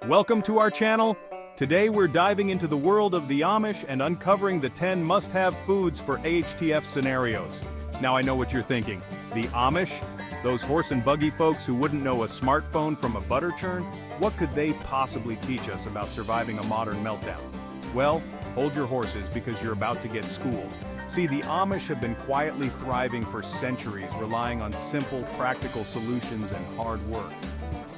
Welcome to our channel. Today we're diving into the world of the Amish and uncovering the 10 must-have foods for SHTF scenarios. Now I know what you're thinking. The Amish? Those horse and buggy folks who wouldn't know a smartphone from a butter churn? What could they possibly teach us about surviving a modern meltdown? Well, hold your horses because you're about to get schooled. See, the Amish have been quietly thriving for centuries, relying on simple, practical solutions and hard work.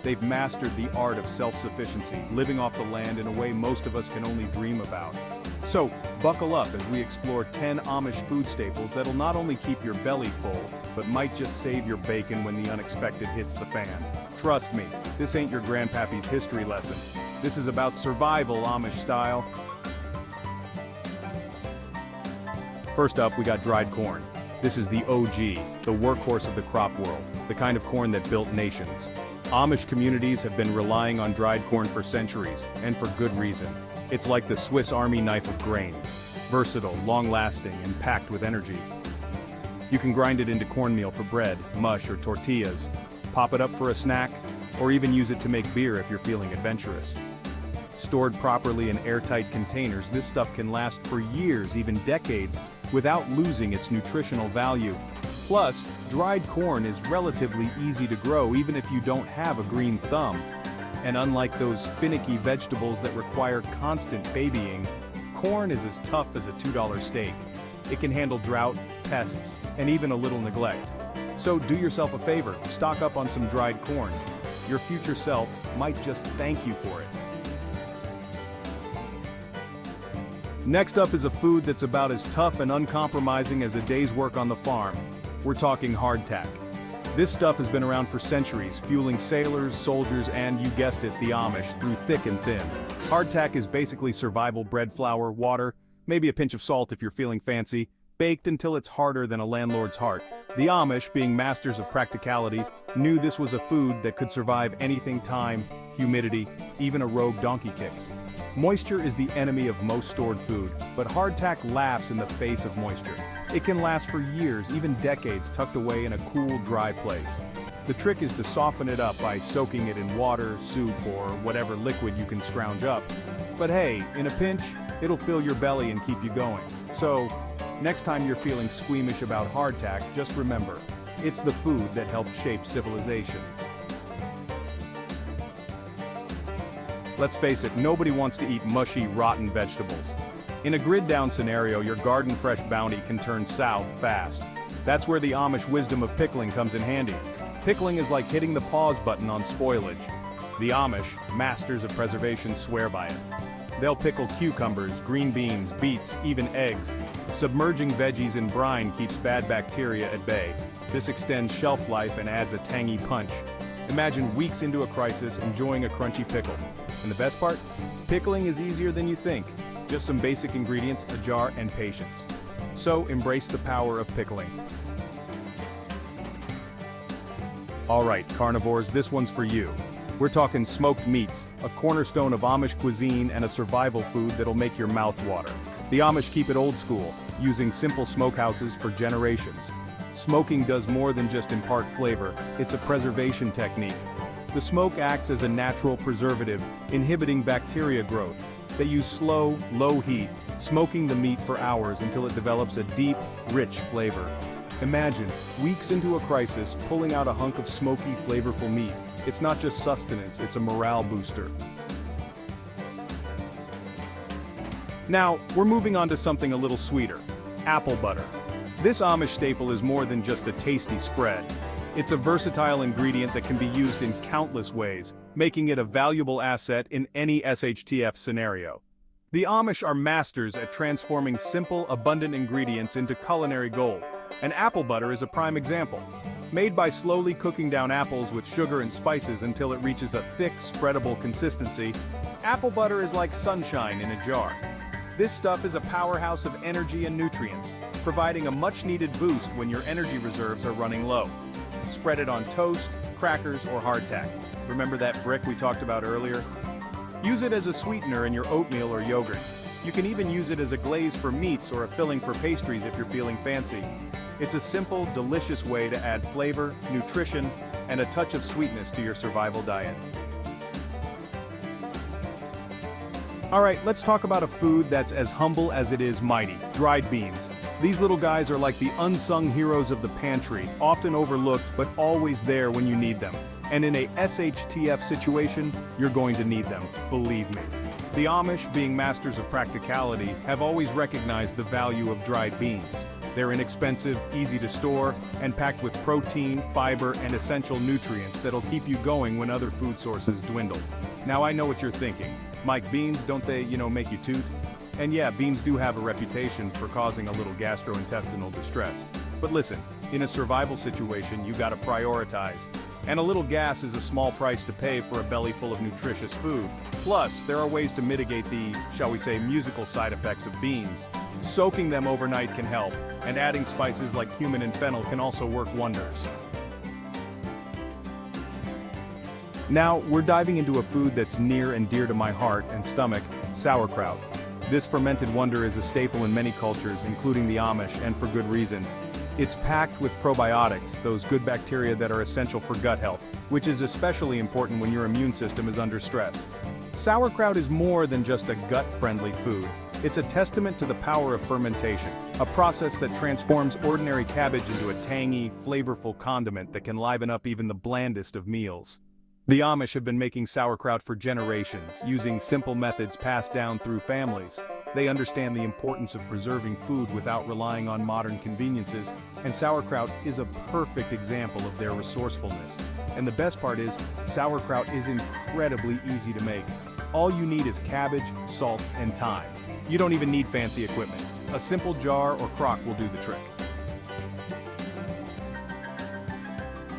They've mastered the art of self-sufficiency, living off the land in a way most of us can only dream about. So, buckle up as we explore 10 Amish food staples that'll not only keep your belly full, but might just save your bacon when the unexpected hits the fan. Trust me, this ain't your grandpappy's history lesson. This is about survival Amish style. First up, we got dried corn. This is the OG, the workhorse of the crop world, the kind of corn that built nations. Amish communities have been relying on dried corn for centuries, and for good reason. It's like the Swiss Army knife of grains, versatile, long-lasting, and packed with energy. You can grind it into cornmeal for bread, mush, or tortillas, pop it up for a snack, or even use it to make beer if you're feeling adventurous. Stored properly in airtight containers, this stuff can last for years, even decades, without losing its nutritional value. Plus, dried corn is relatively easy to grow even if you don't have a green thumb. And unlike those finicky vegetables that require constant babying, corn is as tough as a $2 steak. It can handle drought, pests, and even a little neglect. So do yourself a favor, stock up on some dried corn. Your future self might just thank you for it. Next up is a food that's about as tough and uncompromising as a day's work on the farm. We're talking hardtack. This stuff has been around for centuries, fueling sailors, soldiers, and, you guessed it, the Amish, through thick and thin. Hardtack is basically survival bread flour, water, maybe a pinch of salt if you're feeling fancy, baked until it's harder than a landlord's heart. The Amish, being masters of practicality, knew this was a food that could survive anything: time, humidity, even a rogue donkey kick. Moisture is the enemy of most stored food, but hardtack laughs in the face of moisture. It can last for years, even decades, tucked away in a cool, dry place. The trick is to soften it up by soaking it in water, soup, or whatever liquid you can scrounge up. But hey, in a pinch, it'll fill your belly and keep you going. So, next time you're feeling squeamish about hardtack, just remember, it's the food that helped shape civilizations. Let's face it, nobody wants to eat mushy, rotten vegetables. In a grid-down scenario, your garden fresh bounty can turn south fast. That's where the Amish wisdom of pickling comes in handy. Pickling is like hitting the pause button on spoilage. The Amish, masters of preservation, swear by it. They'll pickle cucumbers, green beans, beets, even eggs. Submerging veggies in brine keeps bad bacteria at bay. This extends shelf life and adds a tangy punch. Imagine weeks into a crisis enjoying a crunchy pickle. And the best part? Pickling is easier than you think. Just some basic ingredients, a jar, and patience. So embrace the power of pickling. Alright, carnivores, this one's for you. We're talking smoked meats, a cornerstone of Amish cuisine and a survival food that'll make your mouth water. The Amish keep it old school, using simple smokehouses for generations. Smoking does more than just impart flavor, it's a preservation technique. The smoke acts as a natural preservative, inhibiting bacteria growth. They use slow, low heat, smoking the meat for hours until it develops a deep, rich flavor. Imagine, weeks into a crisis, pulling out a hunk of smoky, flavorful meat. It's not just sustenance, it's a morale booster. Now, we're moving on to something a little sweeter: apple butter. This Amish staple is more than just a tasty spread. It's a versatile ingredient that can be used in countless ways, making it a valuable asset in any SHTF scenario. The Amish are masters at transforming simple, abundant ingredients into culinary gold, and apple butter is a prime example. Made by slowly cooking down apples with sugar and spices until it reaches a thick, spreadable consistency, apple butter is like sunshine in a jar. This stuff is a powerhouse of energy and nutrients, providing a much-needed boost when your energy reserves are running low. Spread it on toast, crackers, or hardtack. Remember that brick we talked about earlier? Use it as a sweetener in your oatmeal or yogurt. You can even use it as a glaze for meats or a filling for pastries if you're feeling fancy. It's a simple, delicious way to add flavor, nutrition, and a touch of sweetness to your survival diet. Alright, let's talk about a food that's as humble as it is mighty, dried beans. These little guys are like the unsung heroes of the pantry, often overlooked but always there when you need them. And in a SHTF situation, you're going to need them, believe me. The Amish, being masters of practicality, have always recognized the value of dried beans. They're inexpensive, easy to store, and packed with protein, fiber, and essential nutrients that'll keep you going when other food sources dwindle. Now I know what you're thinking. Mike, beans, don't they, make you toot? And yeah, beans do have a reputation for causing a little gastrointestinal distress. But listen, in a survival situation, you gotta prioritize. And a little gas is a small price to pay for a belly full of nutritious food. Plus, there are ways to mitigate the, shall we say, musical side effects of beans. Soaking them overnight can help, and adding spices like cumin and fennel can also work wonders. Now, we're diving into a food that's near and dear to my heart and stomach, sauerkraut. This fermented wonder is a staple in many cultures, including the Amish, and for good reason. It's packed with probiotics, those good bacteria that are essential for gut health, which is especially important when your immune system is under stress. Sauerkraut is more than just a gut-friendly food. It's a testament to the power of fermentation, a process that transforms ordinary cabbage into a tangy, flavorful condiment that can liven up even the blandest of meals. The Amish have been making sauerkraut for generations, using simple methods passed down through families. They understand the importance of preserving food without relying on modern conveniences, and sauerkraut is a perfect example of their resourcefulness. And the best part is, sauerkraut is incredibly easy to make. All you need is cabbage, salt, and thyme. You don't even need fancy equipment. A simple jar or crock will do the trick.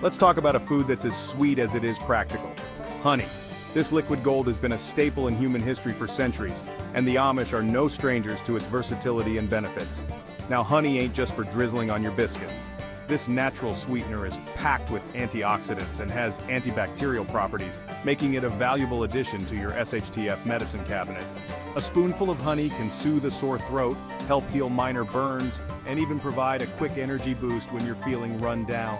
Let's talk about a food that's as sweet as it is practical. Honey. This liquid gold has been a staple in human history for centuries, and the Amish are no strangers to its versatility and benefits. Now, honey ain't just for drizzling on your biscuits. This natural sweetener is packed with antioxidants and has antibacterial properties, making it a valuable addition to your SHTF medicine cabinet. A spoonful of honey can soothe a sore throat, help heal minor burns, and even provide a quick energy boost when you're feeling run down.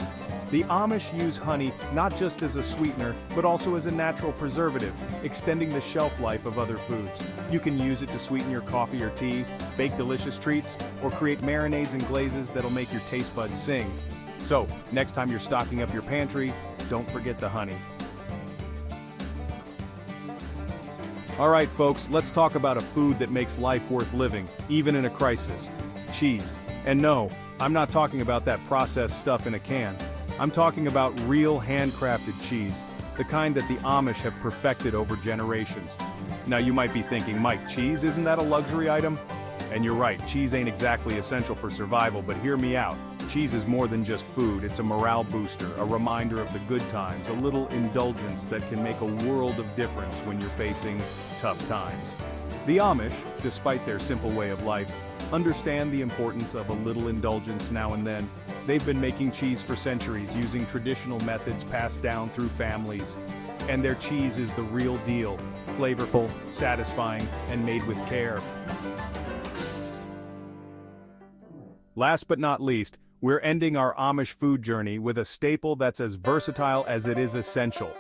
The Amish use honey not just as a sweetener, but also as a natural preservative, extending the shelf life of other foods. You can use it to sweeten your coffee or tea, bake delicious treats, or create marinades and glazes that'll make your taste buds sing. So, next time you're stocking up your pantry, don't forget the honey. Alright folks, let's talk about a food that makes life worth living, even in a crisis. Cheese. And no, I'm not talking about that processed stuff in a can. I'm talking about real handcrafted cheese, the kind that the Amish have perfected over generations. Now you might be thinking, Mike, cheese, isn't that a luxury item? And you're right, cheese ain't exactly essential for survival, but hear me out. Cheese is more than just food, it's a morale booster, a reminder of the good times, a little indulgence that can make a world of difference when you're facing tough times. The Amish, despite their simple way of life, understand the importance of a little indulgence now and then. They've been making cheese for centuries using traditional methods passed down through families. And their cheese is the real deal, flavorful, satisfying, and made with care. Last but not least, we're ending our Amish food journey with a staple that's as versatile as it is essential: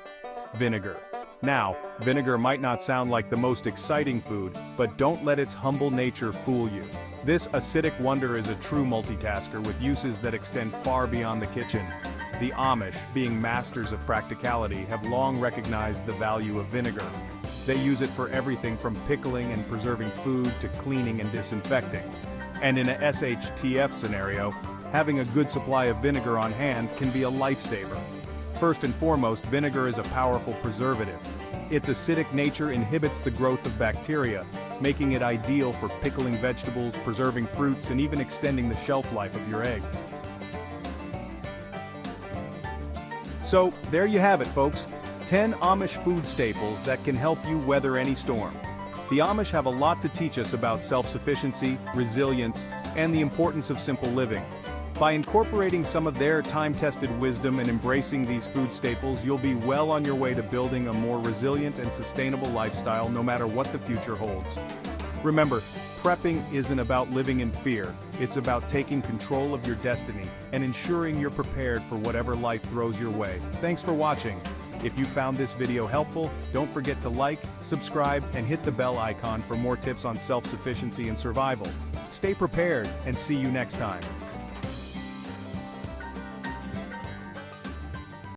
vinegar. Now, vinegar might not sound like the most exciting food, but don't let its humble nature fool you. This acidic wonder is a true multitasker with uses that extend far beyond the kitchen. The Amish, being masters of practicality, have long recognized the value of vinegar. They use it for everything from pickling and preserving food to cleaning and disinfecting. And in a SHTF scenario, having a good supply of vinegar on hand can be a lifesaver. First and foremost, vinegar is a powerful preservative. Its acidic nature inhibits the growth of bacteria, making it ideal for pickling vegetables, preserving fruits, and even extending the shelf life of your eggs. So, there you have it, folks. 10 Amish food staples that can help you weather any storm. The Amish have a lot to teach us about self-sufficiency, resilience, and the importance of simple living. By incorporating some of their time-tested wisdom and embracing these food staples, you'll be well on your way to building a more resilient and sustainable lifestyle no matter what the future holds. Remember, prepping isn't about living in fear, it's about taking control of your destiny and ensuring you're prepared for whatever life throws your way. Thanks for watching. If you found this video helpful, don't forget to like, subscribe, and hit the bell icon for more tips on self-sufficiency and survival. Stay prepared, and see you next time.